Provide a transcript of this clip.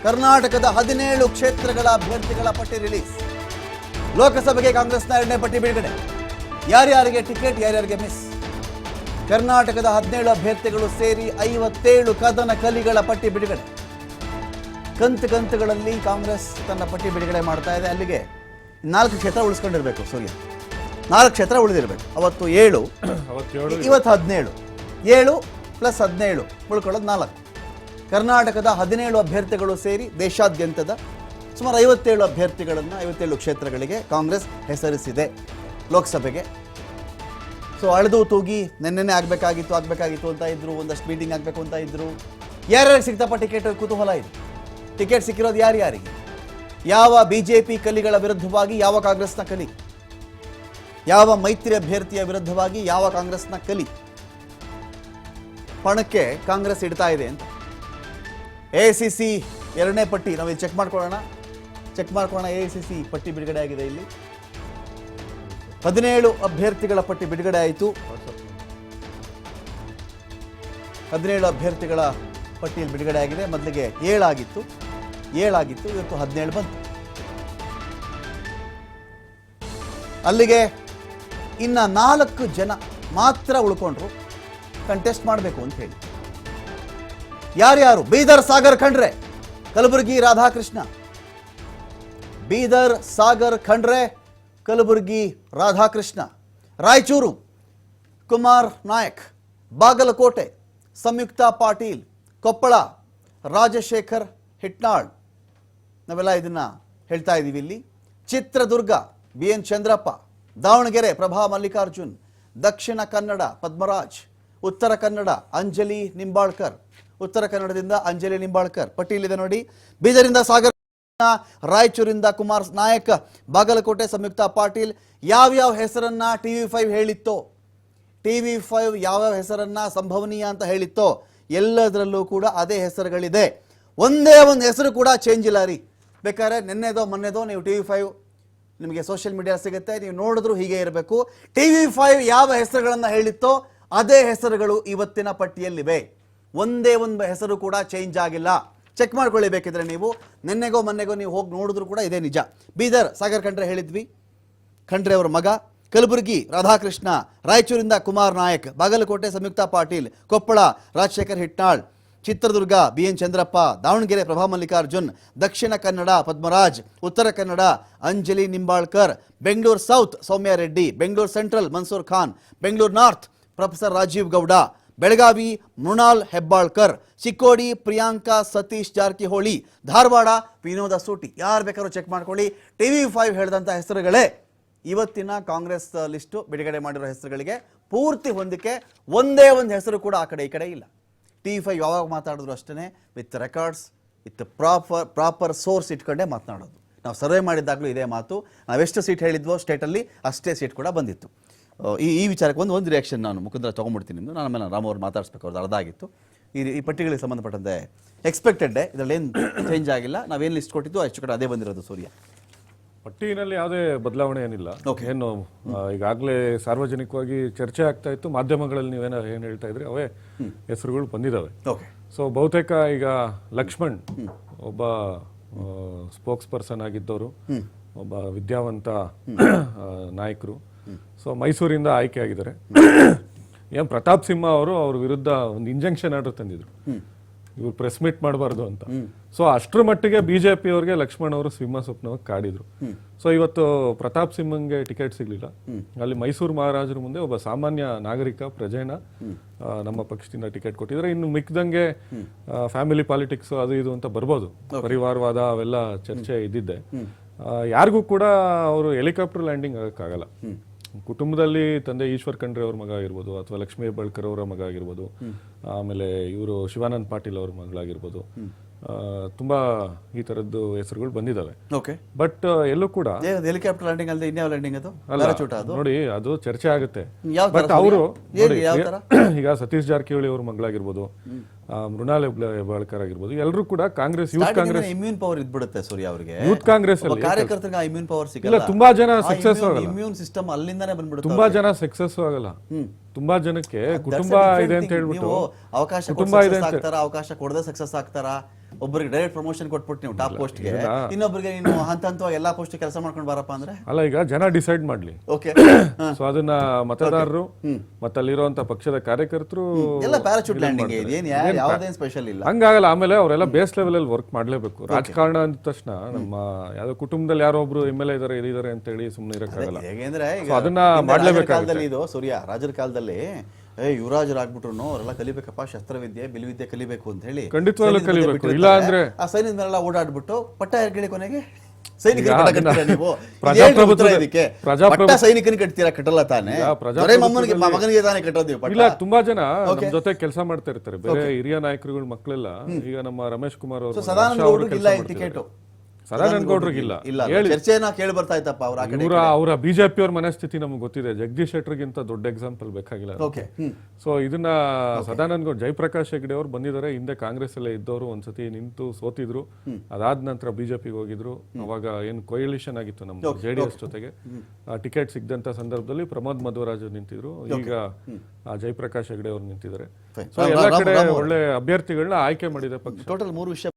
ಕರ್ನಾಟಕದ 17 ಕ್ಷೇತ್ರಗಳ ಅಭ್ಯರ್ಥಿಗಳ ಪಟ್ಟಿ ರಿಲೀಸ್. ಲೋಕಸಭೆಗೆ ಕಾಂಗ್ರೆಸ್ನ 2ನೇ ಪಟ್ಟಿ ಬಿಡುಗಡೆ. ಯಾರ್ಯಾರಿಗೆ ಟಿಕೆಟ್, ಯಾರ್ಯಾರಿಗೆ ಮಿಸ್. ಕರ್ನಾಟಕದ 17 ಅಭ್ಯರ್ಥಿಗಳು ಸೇರಿ 57 ಕದನ ಕಲಿಗಳ ಪಟ್ಟಿ ಬಿಡುಗಡೆ. ಕಂತುಗಳಲ್ಲಿ ಕಾಂಗ್ರೆಸ್ ತನ್ನ ಪಟ್ಟಿ ಬಿಡುಗಡೆ ಮಾಡ್ತಾ ಇದೆ. ಅಲ್ಲಿಗೆ 4 ಕ್ಷೇತ್ರ ಉಳಿಸ್ಕೊಂಡಿರ್ಬೇಕು ಸೂರ್ಯ. 4 ಕ್ಷೇತ್ರ ಉಳಿದಿರಬೇಕು. ಅವತ್ತು 7, ಇವತ್ತು 17. 7 + 17 ಉಳ್ಕೊಳ್ಳೋದು 4. ಕರ್ನಾಟಕದ 17 ಅಭ್ಯರ್ಥಿಗಳು ಸೇರಿ ದೇಶಾದ್ಯಂತದ ಸುಮಾರು 57 ಅಭ್ಯರ್ಥಿಗಳನ್ನು 57 ಕ್ಷೇತ್ರಗಳಿಗೆ ಕಾಂಗ್ರೆಸ್ ಹೆಸರಿಸಿದೆ ಲೋಕಸಭೆಗೆ. ಸೊ ಅಳೆದು ತೂಗಿ ನೆನ್ನೆನೇ ಆಗಬೇಕಾಗಿತ್ತು ಅಂತ ಇದ್ರು, ಒಂದಷ್ಟು ಮೀಟಿಂಗ್ ಆಗಬೇಕು ಅಂತ ಇದ್ರು. ಯಾರ್ಯಾರಿಗೆ ಸಿಗ್ತಪ್ಪ ಟಿಕೆಟ್ ಕುತೂಹಲ ಇದೆ. ಟಿಕೆಟ್ ಸಿಕ್ಕಿರೋದು ಯಾರ್ಯಾರಿಗೆ? ಯಾವ ಬಿಜೆಪಿ ಕಲಿಗಳ ವಿರುದ್ಧವಾಗಿ ಯಾವ ಕಾಂಗ್ರೆಸ್ನ ಕಲಿ, ಯಾವ ಮೈತ್ರಿ ಅಭ್ಯರ್ಥಿಯ ವಿರುದ್ಧವಾಗಿ ಯಾವ ಕಾಂಗ್ರೆಸ್ನ ಕಲಿ ಪಣಕ್ಕೆ ಕಾಂಗ್ರೆಸ್ ಇಡ್ತಾ ಇದೆ ಅಂತ. ಎಐಸಿಸಿ 2ನೇ ಪಟ್ಟಿ ನಾವು ಚೆಕ್ ಮಾಡ್ಕೊಳ್ಳೋಣ. ಎಐಸಿಸಿ ಪಟ್ಟಿ ಬಿಡುಗಡೆ ಆಗಿದೆ. ಇಲ್ಲಿ 17 ಅಭ್ಯರ್ಥಿಗಳ ಪಟ್ಟಿ ಬಿಡುಗಡೆ ಆಯಿತು. 17 ಅಭ್ಯರ್ಥಿಗಳ ಪಟ್ಟಿಯಲ್ಲಿ ಬಿಡುಗಡೆ ಆಗಿದೆ. ಮೊದಲಿಗೆ 7 ಆಗಿತ್ತು, ಇವತ್ತು 17 ಬಂತು. ಅಲ್ಲಿಗೆ ಇನ್ನ 4 ಜನ ಮಾತ್ರ ಉಳ್ಕೊಂಡ್ರು ಕಂಟೆಸ್ಟ್ ಮಾಡಬೇಕು ಅಂತ ಹೇಳಿ. ಯಾರ್ಯಾರು? ಬೀದರ್ ಸಾಗರ್ ಖಂಡ್ರೆ, ಕಲಬುರಗಿ ರಾಧಾಕೃಷ್ಣ. ಬೀದರ್ ಸಾಗರ್ ಖಂಡ್ರೆ, ಕಲಬುರಗಿ ರಾಧಾಕೃಷ್ಣ. ರಾಯಚೂರು ಕುಮಾರ್ ನಾಯಕ್. ಬಾಗಲಕೋಟೆ ಸಂಯುಕ್ತ ಪಾಟೀಲ್. ಕೊಪ್ಪಳ ರಾಜಶೇಖರ್ ಹಿಟ್ನಾಳ್. ನಾವೆಲ್ಲ ಇದನ್ನ ಹೇಳ್ತಾ ಇದ್ದೀವಿ ಇಲ್ಲಿ. ಚಿತ್ರದುರ್ಗ BN ಚಂದ್ರಪ್ಪ. ದಾವಣಗೆರೆ ಪ್ರಭಾ ಮಲ್ಲಿಕಾರ್ಜುನ್. ದಕ್ಷಿಣ ಕನ್ನಡ ಪದ್ಮರಾಜ್. ಉತ್ತರ ಕನ್ನಡ ಅಂಜಲಿ ನಿಂಬಾಳ್ಕರ್. ಉತ್ತರ ಕನ್ನಡದಿಂದ ಅಂಜಲಿ ನಿಂಬಾಳ್ಕರ್ ಪಟ್ಟಿಯಲ್ಲಿದೆ ನೋಡಿ. ಬೀದರಿಂದ ಸಾಗರ್, ರಾಯಚೂರಿಂದ ಕುಮಾರ್ ನಾಯಕ್, ಬಾಗಲಕೋಟೆ ಸಂಯುಕ್ತ ಪಾಟೀಲ್. ಯಾವ್ಯಾವ ಹೆಸರನ್ನ TV5 ಹೇಳಿತ್ತೋ, TV5 ಯಾವ್ಯಾವ ಹೆಸರನ್ನ ಸಂಭವನೀಯ ಅಂತ ಹೇಳಿತ್ತೋ ಎಲ್ಲದರಲ್ಲೂ ಕೂಡ ಅದೇ ಹೆಸರುಗಳಿದೆ. ಒಂದೇ ಒಂದು ಹೆಸರು ಕೂಡ ಚೇಂಜ್ ಇಲ್ಲ ರೀ. ಬೇಕಾದ್ರೆ ನಿನ್ನೆದೋ ಮೊನ್ನೆದೋ ನೀವು TV5 ನಿಮಗೆ ಸೋಷಿಯಲ್ ಮೀಡಿಯಾ ಸಿಗುತ್ತೆ, ನೀವು ನೋಡಿದ್ರು ಹೀಗೆ ಇರಬೇಕು. TV5 ಯಾವ ಹೆಸರುಗಳನ್ನು ಹೇಳಿತ್ತೋ ಅದೇ ಹೆಸರುಗಳು ಇವತ್ತಿನ ಪಟ್ಟಿಯಲ್ಲಿವೆ. ಒಂದೇ ಒಂದು ಹೆಸರು ಕೂಡ ಚೇಂಜ್ ಆಗಿಲ್ಲ. ಚೆಕ್ ಮಾಡ್ಕೊಳ್ಳಿ ಬೇಕಿದ್ರೆ ನೀವು. ನಿನ್ನೆಗೋ ಮೊನ್ನೆಗೋ ನೀವು ಹೋಗಿ ನೋಡಿದ್ರು ಕೂಡ ಇದೇ ನಿಜ. ಬೀದರ್ ಸಾಗರ್ ಖಂಡ್ರೆ ಹೇಳಿದ್ವಿ, ಖಂಡ್ರೆ ಅವರ ಮಗ. ಕಲಬುರಗಿ ರಾಧಾಕೃಷ್ಣ. ರಾಯಚೂರಿಂದ ಕುಮಾರ್ ನಾಯಕ್. ಬಾಗಲಕೋಟೆ ಸಂಯುಕ್ತ ಪಾಟೀಲ್. ಕೊಪ್ಪಳ ರಾಜಶೇಖರ್ ಹಿಟ್ನಾಳ್. ಚಿತ್ರದುರ್ಗ BN ಚಂದ್ರಪ್ಪ. ದಾವಣಗೆರೆ ಪ್ರಭಾ ಮಲ್ಲಿಕಾರ್ಜುನ್. ದಕ್ಷಿಣ Kannada Padmaraj. Uttara Kannada Anjali Nimbalkar. Bengaluru south Soumya Reddy. Bengaluru central Mansoor Khan. Bengaluru north professor Rajeev Gowda. Belagavi Mrinal Hebbalkar. Chikkodi Priyanka Satish Jarkiholi. Dharwad Vinod Asooti. ಯಾರು ಬೇಕಾದ್ರೂ ಚೆಕ್ ಮಾಡ್ಕೊಳ್ಳಿ. TV5 ಹೇಳಿದಂಥ ಹೆಸರುಗಳೇ ಇವತ್ತಿನ ಕಾಂಗ್ರೆಸ್ ಲಿಸ್ಟು ಬಿಡುಗಡೆ ಮಾಡಿರೋ ಹೆಸರುಗಳಿಗೆ ಪೂರ್ತಿ ಹೊಂದಿಕೆ. ಒಂದೇ ಒಂದು ಹೆಸರು ಕೂಡ ಆ ಕಡೆ ಈ ಕಡೆ ಇಲ್ಲ. TV5 ಯಾವಾಗ ಮಾತಾಡಿದ್ರು ಅಷ್ಟೇ with records, with proper source ಇಟ್ಕೊಂಡೇ ಮಾತನಾಡೋದು. ನಾವು ಸರ್ವೆ ಮಾಡಿದಾಗಲೂ ಇದೇ ಮಾತು. ನಾವೆಷ್ಟು ಸೀಟ್ ಹೇಳಿದ್ವೋ ಸ್ಟೇಟಲ್ಲಿ ಅಷ್ಟೇ ಸೀಟ್ ಕೂಡ ಬಂದಿತ್ತು. ಈ ವಿಚಾರಕ್ಕೆ ಒಂದು ರಿಯಾಕ್ಷನ್ ನಾನು ಮುಖಂದ್ರ ತೊಗೊಂಡ್ಬಿಡ್ತೀನಿ ನಿಮ್ಮದು. ನಾನು ಆಮೇಲೆ ರಾಮ್ ಅವ್ರು ಮಾತಾಡಿಸ್ಬೇಕು, ಅವ್ರದ್ದು ಅರ್ಧ ಆಗಿತ್ತು. ಈ ಪಟ್ಟಿಗಳಿಗೆ ಸಂಬಂಧಪಟ್ಟಂತೆ ಎಕ್ಸ್ಪೆಕ್ಟೆಡ್ಡೇ, ಇದರಲ್ಲಿ ಏನು ಚೇಂಜ್ ಆಗಿಲ್ಲ. ನಾವೇನು ಲಿಸ್ಟ್ ಕೊಟ್ಟಿದ್ದು ಅಷ್ಟು ಕಡೆ ಅದೇ ಬಂದಿರೋದು. ಸೂರ್ಯ ಪಟ್ಟಿನಲ್ಲಿ ಯಾವುದೇ ಬದಲಾವಣೆ ಏನಿಲ್ಲ. ಏನು ಈಗಾಗಲೇ ಸಾರ್ವಜನಿಕವಾಗಿ ಚರ್ಚೆ ಆಗ್ತಾ ಇತ್ತು, ಮಾಧ್ಯಮಗಳಲ್ಲಿ ಏನು ಹೇಳ್ತಾ ಇದ್ರಿ ಅವೇ ಹೆಸರುಗಳು ಬಂದಿದ್ದಾವೆ. ಸೊ ಬಹುತೇಕ ಈಗ ಲಕ್ಷ್ಮಣ್ ಒಬ್ಬ ಸ್ಪೋಕ್ಸ್ ಪರ್ಸನ್ ಆಗಿದ್ದವರು, ಒಬ್ಬ ವಿದ್ಯಾವಂತ ನಾಯಕರು. ಸೊ ಮೈಸೂರಿಂದ ಆಯ್ಕೆ ಆಗಿದ್ದಾರೆ. ಎಂ ಪ್ರತಾಪ್ ಸಿಂಹ ಅವರು ಅವ್ರ ವಿರುದ್ಧ ಒಂದು ಇಂಜಂಕ್ಷನ್ ಆರ್ಡರ್ ತಂದಿದ್ರು, ಇವ್ರು ಪ್ರೆಸ್ ಮೀಟ್ ಮಾಡಬಾರ್ದು ಅಂತ. ಸೊ ಅಷ್ಟರ ಮಟ್ಟಿಗೆ ಬಿಜೆಪಿ ಅವರಿಗೆ ಲಕ್ಷ್ಮಣ್ ಅವರು ಸಿಂಹ ಸ್ವಪ್ನವಾಗಿ ಕಾಡಿದ್ರು. ಸೊ ಇವತ್ತು ಪ್ರತಾಪ್ ಸಿಂಹಂಗೆ ಟಿಕೆಟ್ ಸಿಗ್ಲಿಲ್ಲ. ಅಲ್ಲಿ ಮೈಸೂರು ಮಹಾರಾಜರ ಮುಂದೆ ಒಬ್ಬ ಸಾಮಾನ್ಯ ನಾಗರಿಕ ಪ್ರಜೆನ ನಮ್ಮ ಪಕ್ಷದಿಂದ ಟಿಕೆಟ್ ಕೊಟ್ಟಿದ್ರೆ, ಇನ್ನು ಮಿಕ್ಕದಂಗೆ ಫ್ಯಾಮಿಲಿ ಪಾಲಿಟಿಕ್ಸ್ ಅದು ಇದು ಅಂತ ಬರ್ಬೋದು, ಪರಿವಾರವಾದ ಅವೆಲ್ಲ ಚರ್ಚೆ ಇದ್ದಿದ್ದೆ. ಯಾರಿಗೂ ಕೂಡ ಅವರು ಹೆಲಿಕಾಪ್ಟರ್ ಲ್ಯಾಂಡಿಂಗ್ ಆಗಕ್ಕಾಗಲ್ಲ. ಕುಟುಂಬದಲ್ಲಿ ತಂದೆ ಈಶ್ವರ್ ಖಂಡ್ರೆ ಅವ್ರ ಮಗ ಆಗಿರ್ಬೋದು, ಅಥವಾ ಲಕ್ಷ್ಮೀ ಹೆಬ್ಬಾಳ್ಕರ್ ಅವರ ಮಗ ಆಗಿರ್ಬೋದು, ಆಮೇಲೆ ಇವರು ಶಿವಾನಂದ್ ಪಾಟೀಲ್ ಅವ್ರ ಮಗಳಾಗಿರ್ಬೋದು, ತುಂಬಾ ಈ ತರದ್ದು ಹೆಸರುಗಳು ಬಂದಿದಾವೆ. ಬಟ್ ಎಲ್ಲೂ ಕೂಡ ಹೆಲಿಕಾಪ್ಟರ್ ಲ್ಯಾಂಡಿಂಗ್ ಅಲ್ಲದೆ ಇನ್ಯಾವ ಲ್ಯಾಂಡಿಂಗ್ ಅದು ನೋಡಿ, ಅದು ಚರ್ಚೆ ಆಗುತ್ತೆ. ಬಟ್ ಅವರು ಈಗ ಸತೀಶ್ ಜಾರಕಿಹೊಳಿ ಅವ್ರ ಮಗಳಾಗಿರ್ಬೋದು, ಮೃಣಾಲ್ ಹೆಬ್ಬಾಳ್ಕರ್ ಆಗಿರ್ಬೋದು, ಎಲ್ಲರೂ ಕೂಡ Congress youth Congress immune power ಇದ್ಬಿಡುತ್ತೆ ಸೂರ್ಯ ಅವರಿಗೆ. ಯೂತ್ ಕಾಂಗ್ರೆಸ್ ಅಲ್ಲಿ ಕಾರ್ಯಕರ್ತರಿಗೆ ಇಮ್ಯೂನ್ ಪವರ್ ಸಿಗಲ್ಲ. ತುಂಬಾ ಜನ ಸಕ್ಸಸ್ ಆಗಲ್ಲ. ಇಮ್ಯೂನ್ ಸಿಸ್ಟಮ್ ಅಲ್ಲಿಂದಾನೇ ಬಂದ್ಬಿಡುತ್ತೆ. ತುಂಬಾ ಜನ ಸಕ್ಸಸ್ ಆಗಲ್ಲ. ತುಂಬಾ ಜನಕ್ಕೆ ಕುಟುಂಬ ಇದೆ ಅಂತ ಹೇಳ್ಬಿಟ್ಟು ಅವಕಾಶ ಕುಟುಂಬ ಇದೆ ಅಂತಾರ, ಅವಕಾಶ ಕೊಡದೆ ಸಕ್ಸಸ್ ಆಗ್ತಾರ. ಒಬ್ಬರಿಗೆ ಡೈರೆಕ್ಟ್ ಪ್ರಮೋಷನ್ ಕೊಟ್ಬಿಟ್ಟು ನೀವು ಟಾಪ್ ಪೋಸ್ಟ್ಗೆ, ಇನ್ನೊಬ್ಬರಿಗೆ ನೀನು ಹಂತ ಹಂತವಾಗಿ ಎಲ್ಲಾ ಪೋಸ್ಟ್ ಕೆಲಸ ಮಾಡ್ಕೊಂಡು ಬಾರಪ್ಪ ಅಂದ್ರೆ ಅಲ್ಲ, ಈಗ ಜನ ಡಿಸೈಡ್ ಮಾಡ್ಲಿ. ಓಕೆ. ಸೊ ಅದನ್ನ ಮತದಾರರು ಮತ್ತೆ ಅಲ್ಲಿರುವಂತ ಪಕ್ಷದ ಕಾರ್ಯಕರ್ತರು ಎಲ್ಲ ಪ್ಯಾರಾಚೂಟ್ ಲ್ಯಾಂಡಿಂಗ್ ಏನ್ ಯಾವ್ದೇನ್ ಸ್ಪೆಷಲ್ ಇಲ್ಲ, ಹಂಗಾಗಲ್ಲ. ಆಮೇಲೆ ಅವರೆಲ್ಲ ಬೇಸ್ ಲೆವೆಲ್ ಅಲ್ಲಿ ವರ್ಕ್ ಮಾಡ್ಲೇಬೇಕು. ರಾಜಕಾರಣ ಅಂದ ತಕ್ಷಣ ನಮ್ಮ ಯಾವ್ದೋ ಕುಟುಂಬದಲ್ಲಿ ಯಾರೋ ಒಬ್ರು MLA ಇದಾರೆ ಅಂತ ಹೇಳಿ ಸುಮ್ಮನೆ ಇರಕ್ಕಾಗಲ್ಲ. ಹೇಗೆಂದ್ರೆ ಅದನ್ನ ಮಾಡ್ಲೇಬೇಕಾಗುತ್ತೆ. ಕಾಲದಲ್ಲಿ ಇದು ಸೂರ್ಯ ರಾಜರ ಕಾಲದಲ್ಲಿ ಯುವರಾಜರಾಗ್ಬಿಟ್ರು ಅವರೆಲ್ಲ ಕಲಿಬೇಕಪ್ಪ, ಶಸ್ತ್ರವಿದ್ಯೆ ಬಿಲ್ವಿದ್ಯೆ ಕಲಿಬೇಕು ಅಂತ ಹೇಳಿ ಖಂಡಿತವಾಗ್ಲೂ ಕಲಿಬೇಕು. ಇಲ್ಲ ಅಂದ್ರೆ ಆ ಸೈನ್ಯದ ಮೇಲೆಲ್ಲ ಓಡಾಡ್ಬಿಟ್ಟು ಪಟ್ಟ ಹೇಳಿ ಕೊನೆಗೆ ಸೈನಿಕರಿಗೆ ಪಟ್ಟ ಕಟ್ತೀರಾ ನೀವು? ಇದಕ್ಕೆ ಪಟ್ಟ ಸೈನಿಕನಿಗೆ ಕಟ್ತೀರಾ? ಕಟ್ಟಲ್ಲ ತಾನೆ, ಮಗನಿಗೆ ತಾನೇ ಕಟ್ಟೋದು ನೀವು ಪಟ್ಟ. ಇಲ್ಲ, ತುಂಬಾ ಜನ ನಮ್ಮ ಜೊತೆ ಕೆಲಸ ಮಾಡ್ತಾ ಇರ್ತಾರೆ, ಬೇರೆ ಹಿರಿಯ ನಾಯಕರುಗಳ ಮಕ್ಕಳೆಲ್ಲ. ಈಗ ನಮ್ಮ ರಮೇಶ್ ಕುಮಾರ್ ಅವರು, ಸದಾನಂದ ಗೌಡ್ರಿಗೆ ಇಲ್ಲ ಟಿಕೆಟ್, ಸದಾನಂದ ಗೌಡ್ರಿಗಿಲ್ಲ. ಚರ್ಚೆನ ಕೇಳಿ ಬರ್ತಾ ಇತ್ತಪ್ಪ ಅವರ ಬಿಜೆಪಿ ಅವ್ರ ಮನಸ್ಥಿತಿ ನಮ್ಗೆ ಗೊತ್ತಿದೆ. ಜಗದೀಶ್ ಶೆಟ್ಟರ್ಗಿಂತ ದೊಡ್ಡ ಎಕ್ಸಾಂಪಲ್ ಬೇಕಾಗಿಲ್ಲ. ಸೊ ಇದನ್ನ ಸದಾನಂದ ಗೌಡ್, ಜಯಪ್ರಕಾಶ್ ಹೆಗ್ಡೆ ಅವ್ರು ಬಂದಿದ್ದಾರೆ. ಹಿಂದೆ ಕಾಂಗ್ರೆಸ್ ಅಲ್ಲೇ ಇದ್ದವರು, ಒಂದ್ಸತಿ ನಿಂತು ಸೋತಿದ್ರು. ಅದಾದ ನಂತರ ಬಿಜೆಪಿಗೆ ಹೋಗಿದ್ರು. ಅವಾಗ ಏನ್ ಕೊಯಲಿಷನ್ ಆಗಿತ್ತು ನಮ್ಮ JDS ಜೊತೆಗೆ, ಟಿಕೆಟ್ ಸಿಗದಂತ ಸಂದರ್ಭದಲ್ಲಿ ಪ್ರಮೋದ್ ಮಧ್ವರಾಜ್ ನಿಂತಿದ್ರು. ಈಗ ಜಯಪ್ರಕಾಶ್ ಹೆಗ್ಡೆ ಅವ್ರು ನಿಂತಿದ್ದಾರೆ. ಸೊ ಎಲ್ಲ ಕಡೆ ಒಳ್ಳೆ ಅಭ್ಯರ್ಥಿಗಳನ್ನ ಆಯ್ಕೆ ಮಾಡಿದೆ ಪಕ್ಷ. ಟೋಟಲ್ 3 ವಿಷಯ